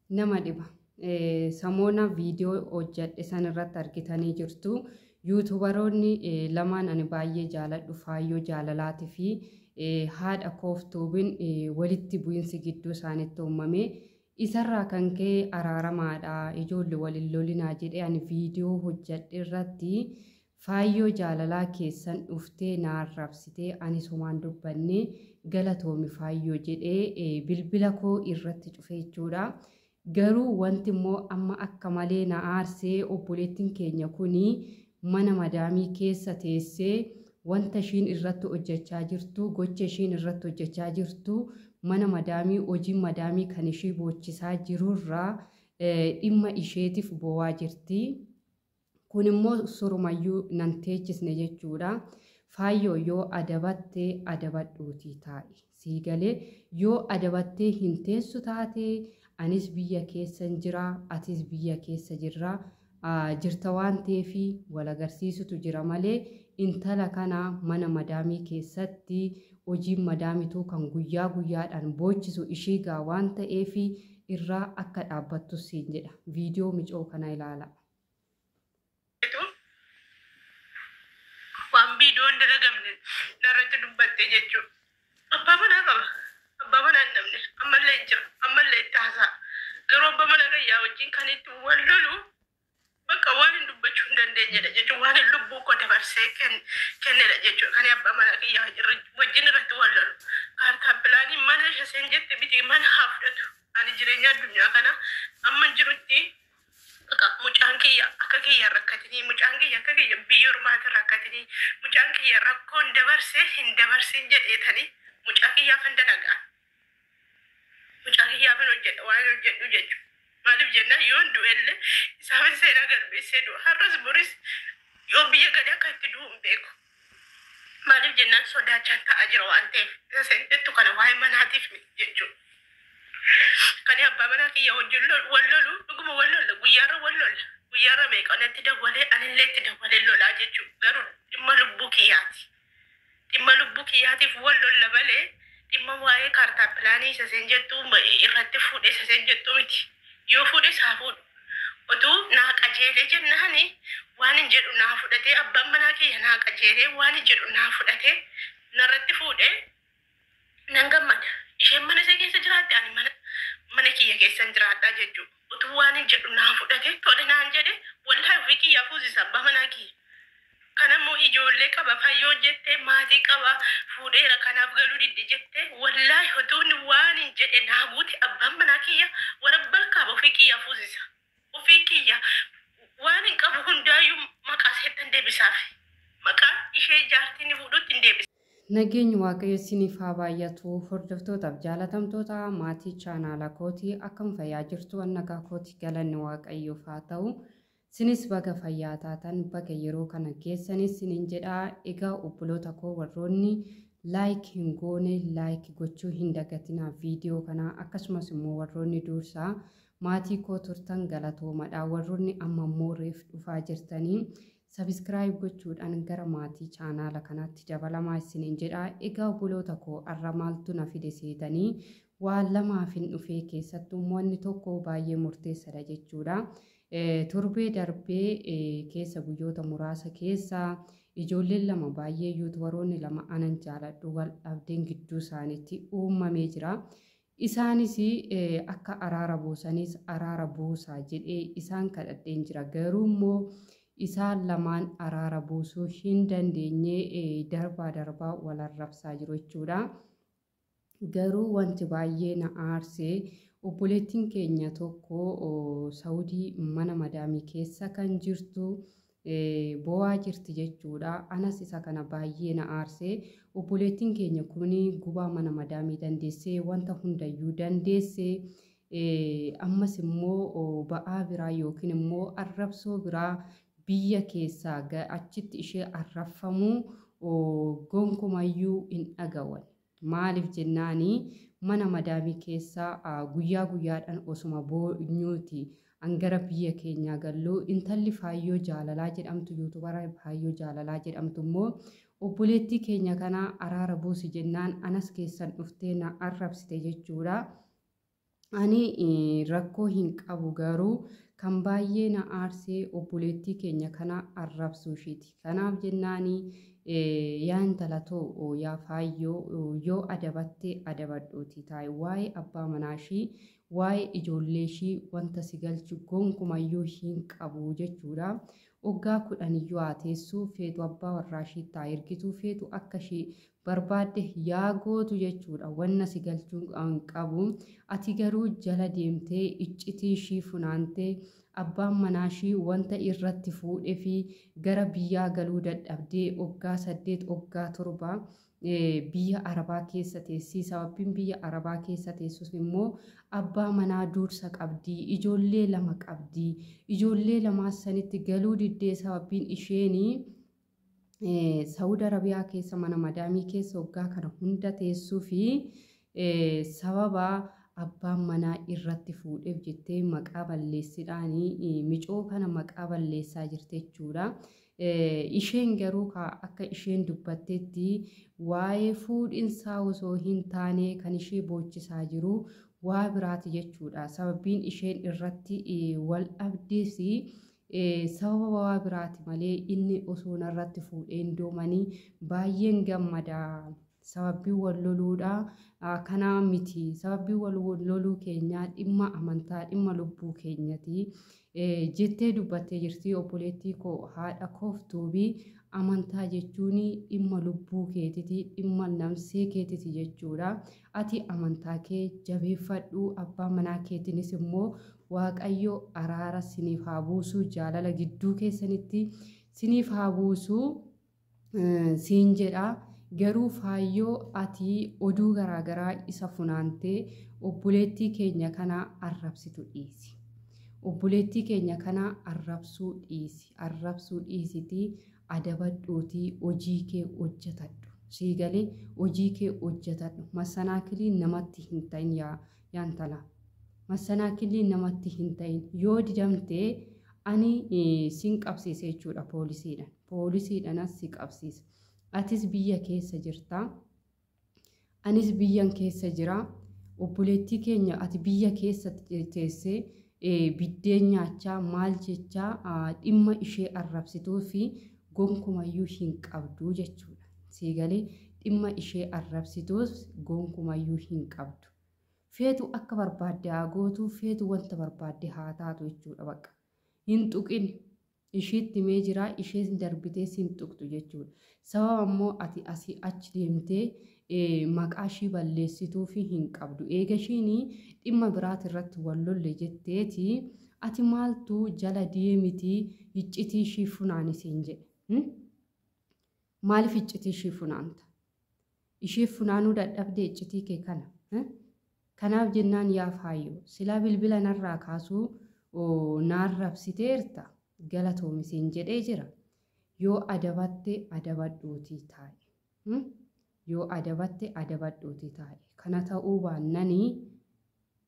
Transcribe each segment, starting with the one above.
nama dhiba. Samoona viidiyoo hojjedhe san irratti argitanii jirtu. Yuutubaroonni lamaan ani baay'ee jaaladhu Faayyoo Jaalalaatii fi haadha Kooftuubiin walitti bu'iinsi gidduu isaaniitti uumame. Isarraa kan ka'e araaramaadha ijoollee waliin lolinaa jedhee ani viidiyoo hojjedhe irratti Faayyoo Jaalalaa keessan dhuftee na arrabsitee ani sumaan dubbanne galatoomi Faayyoo jedhee bilbila koo irratti cufee jechuudha. Garuu wanti immoo amma akka malee na aarsee obboleettiin keenya kuni mana madaamii keessa teessee wanta ishiin irratti hojjechaa jirtu gocha ishiin irratti hojjechaa jirtu mana madaamii hojiin madaamii kan ishii boochisaa jirurraa dhimma isheetiif bo'aa jirti. Kun immoo surumayyuu nan teechisne jechuudha. Faayyoo yoo adabattee adabadhuutii taa'i. Siigalee yoo adabattee hin teessu taate anis biyya keessan jira atis biyya keessa jirra. Jirta waan ta'eef wal agarsiisutu jira malee intala kana mana madaamii keessatti hojiin madaamituu kan guyyaa guyyaadhaan boochisu ishii gaa waan ta'eef irraa akka dhaabbattu siin jedha. Viidiyoo micoo kana ilaala. Waan viidiyoon dalagamne narratti dubbattee jechuudha. Abbaa manaa qaba. Abbaa manaa hin dhabne ammallee jira. Ammallee itti haasa'a. Garuu abbaa manaa gayyaa wajjin kan itti wal lolu bakka waan hin dubbachuu hin dandeenyedha jechuudha. Waan hin lubbuu koo dabarsee kennedha jechuudha. Kan abbaa manaa gayyaa wajjin irratti wal lolu. Kaartaan pilaanii mana isheen jette biti mana haa fudhatu. Ani jireenya addunyaa kana amma jirutti mucaan kiyya akka kiyya rakkatanii mucaan kiyya akka kiyya biyya ormaatti rakkatanii mucaan kiyya rakkoon dabarsee hin dabarsin jedheetanii mucaa kiyyaaf hin dalagaan. Mucaa kiyyaaf hin hojjedha waan hojjedhu jechuudha. Maaliif jennaan yoo hin du'elle isaaf seenaa galmeessee du'a. Har'as boris yoo biyya gadi akka itti du'u hin beeku. Maaliif jennaan sodaachaan ta'aa jira waan ta'eef. Isa jettu kana waa'ee manaatiif miti jechuudha. Kan abbaa manaa kiyya wajjin wal lolu dhuguma wal lolla guyyaarra wal lolla. Guyyaarra meeqanatti dawwalee anillee itti dawwalee lolaa jechuudha. Garuu dhimma lubbuu kiyyaati. Dhimma lubbuu kiyyaatiif wal lolla malee dhimma waa'ee kaartaa pilaanii isa seen jettu irratti fuudhee isa seen jettu miti. Yoo fuudhee isaa fuudhu. Otuu naa qajeelee jennaani waan hin jedhu naa fudhatee abbaan manaa kiyya naa qajeelee waan hin jedhu naa fudhatee narratti fuudhee nan gammada. Isheen mana isa keessa jiraatte ani mana kiyya keessan jiraadhaa jechuudha. Otuu waan hin jedhu naa fudhatee tole naan jedhe wallaahi ofii kiyyaa fuusisa abbaa manaa kiyya. Kanammoo ijoollee qaba Faayyoo jettee maatii qaba fuudheera kanaaf galuu didde jettee wallaahi otuun waan hin jedhe naa guute abbaan manaa kiyya warra balkaaba ofii kiyyaa fuusisa. Ofii kiyya waan hin qabu hundaayyuu maqaa seettan deebisaaf. Maqaa ishee jaartiin fuudhutti hin deebisa. Nageenyi Waaqayyo isiniif haa baay'atu. Hordoftootaaf jaalatamtoota maatii chaanaala kootii akkam fayyaa jirtu annagaa kootii galanni Waaqayyoof haa ta'u. Sinis baga fayyaa taatan baga yeroo kana keessanis sinin jedhaa. Egaa obboloota koo warroonni laayik hin goone laayik gochuu hin dagatinaa viidiyoo kana akkasumas immoo warroonni dursaa maatii koo turtan galatoomadha. Warroonni amma immoo reef dhufaa jirtanii Subscribe gochuudhaan gara maatii chaanaala kanaatti dabalamaa isiniin jedhaa. Egaa obboloota koo arra maaltu na fide seetanii waan lamaaf hin dhufee keessattuu wanni tokko baay'ee murteessaadha jechuudha. Torbee darbee keessa guyyoota muraasa keessa ijoolleen lama baay'ee yuutubaroonni lama anan jaaladhu wal dhabdeen gidduu isaaniitti uumamee jira. Isaanis akka araara buusanis araara buusaa jedhee isaan kadhadheen jira. Garuu immoo isaan lamaan araara buusuu hin dandeenye darbaa wal arrabsaa jiru jechuudha. Garuu wanti baay'ee na aarsee obboleettiin keenya tokko Saawudii mana madaamii keessa kan jirtu bo'aa jirti jechuudha. Anas isa kana baay'ee na aarsee obboleettiin keenya kun gubaa mana madaamii dandeessee wanta hundayyuu dandeessee ammas immoo ba'aa biraa yookiin immoo arrabsoo biraa biyya keessaa achitti ishee arraffamu gonkumayyuu hin dhagawan. Maaliif jennaani mana madaamii keessaa guyyaa guyyaadhaan osuma boonyuuti angara biyya keenyaa galluu intalli Faayyoo Jaalalaa jedhamtu yuutubara Faayyoo Jaalalaa jedhamtu immoo obboleettii keenya kana araara buusi jennaan anas keessan dhuftee na arrabsite jechuudha. ani rakkoo hin qabu garuu kan baay'ee na aarsee obboleettii keenya kana arrabsuu ishiiti. Kanaaf jennaani yaa intala too yaa faayyoo yoo adabattee adabadhuuti taa'e waa'ee abbaa manaa ishii waa'ee ijoollee ishii wanta si galchu gonkumayyuu hin qabu jechuudha. Waggaa 10 haa teessuu feetu abbaa warraa ishii taa ergituu feetu akka ishii barbaadde yaa gootu jechuudha. Wanna si galchuu hin qabu. Ati garuu jala deemtee iccitii ishii funaantee abbaan manaa ishii wanta irratti fuudhee fi gara biyyaa galuu dadhabdee waggaa 8 waggaa 7 biyya Arabaa keessa teessii. Sababbiin biyya Arabaa keessa teessus immoo abbaa manaa dursa qabdii, ijoollee 2 qabdii. Ijoollee 2 sanitti galuu diddee sababbiin isheenii Saawud Arabiyaa keessa mana madaamii keessa waggaa kana hunda teessuu fi sababa abbaan manaa irratti fuudheef jettee maqaa balleessiidhaanii micoo kana maqaa balleessaa jirti jechuudha. Isheen garuu akka isheen dubbattetti waa'ee fuudhinsaa osoo hin taane kan ishee boochisaa jiru waa biraati jechuudha. Sababbiin isheen irratti wal dhabdees sababa waa biraati malee inni osoo irratti fuudheen doomanii baay'een gammadaa. Sababbii wal loluudha kana miti. Sababbii wal loluu keenyaa dhimma amantaa dhimma lubbuu keenyati jettee dubbattee jirti obboleettii koo haadha kooftuubii. Amantaa jechuun dhimma lubbuu keetiti dhimma namsee keetiti jechuudha. Ati amantaa kee jabeeffadhu. Abbaa manaa keetinis immoo Waaqayyo araara siniif haa buusu, jaalala gidduu keessanitti siniif haa buusu siin jedha. Garuu faayyoo ati oduu garaagaraa isa funaantee obboleettii keenya kana arrabsitu dhiisi. Obboleettii keenya kana arrabsuu dhiisi. Arrabsuu dhiisiti adabadhuuti hojii kee hojjetadhu. Siigalee hojii kee hojjetadhu. Masanaakilii namatti hin ta'in yaa intala. Masanaakilii namatti hin ta'in. Yoo didamtee ani sin qabsiise jechuudha poolisiidhaan. Poolisiidhaanas si qabsiisa. Atis biyya keessa jirta. Anis biyyan keessa jira. Obboleettii keenya ati biyya keessa teessee biddeen nyaachaa maal jechaa dhimma ishee arrabsituu fi gonkumayyuu hin qabdu jechuudha. Siigalee dhimma ishee arrabsituus gonkumayyuu hin qabdu. Feetu akka barbaadde haa gootu, feetu wanta barbaadde haa taatu jechuudha bakka. Hin tuqin. Ishiitti mee jira isheen darbitee sin tuqtu jechuudha. Sababa immoo ati asii achi deemtee maqaa ishii balleessituu fi hin qabdu. Eega ishiin dhimma biraati irratti wal lolle jetteeti ati maaltu jala deemiti iccitii ishii funaanisiin jedhe. Maaliif iccitii ishii funaanta? Ishee funaanuu dadhabde iccitii kee kana. Kanaaf jennaan yaa faayyoo silaa bilbila narraa kaasuu naarrabsiteerta. Galatoomisin jedhee jira. Yoo adabatte adabadhuutii taa'e. Yoo adabatte adabadhuutii taa'e. Kana ta'uu baannanii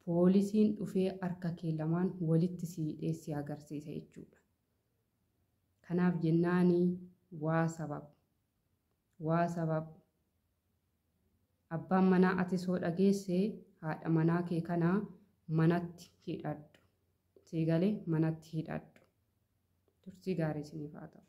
poolisiin dhufee harka kee lamaan walitti si hidhee agarsiisa jechuudha. Kanaaf jennaani waa sabab abbaan manaa ati soo dhageesse haadha manaa kee kana manatti hidhadhu. Siigalee manatti hidhadhu. Turtii gaarii isiniif haa ta'u.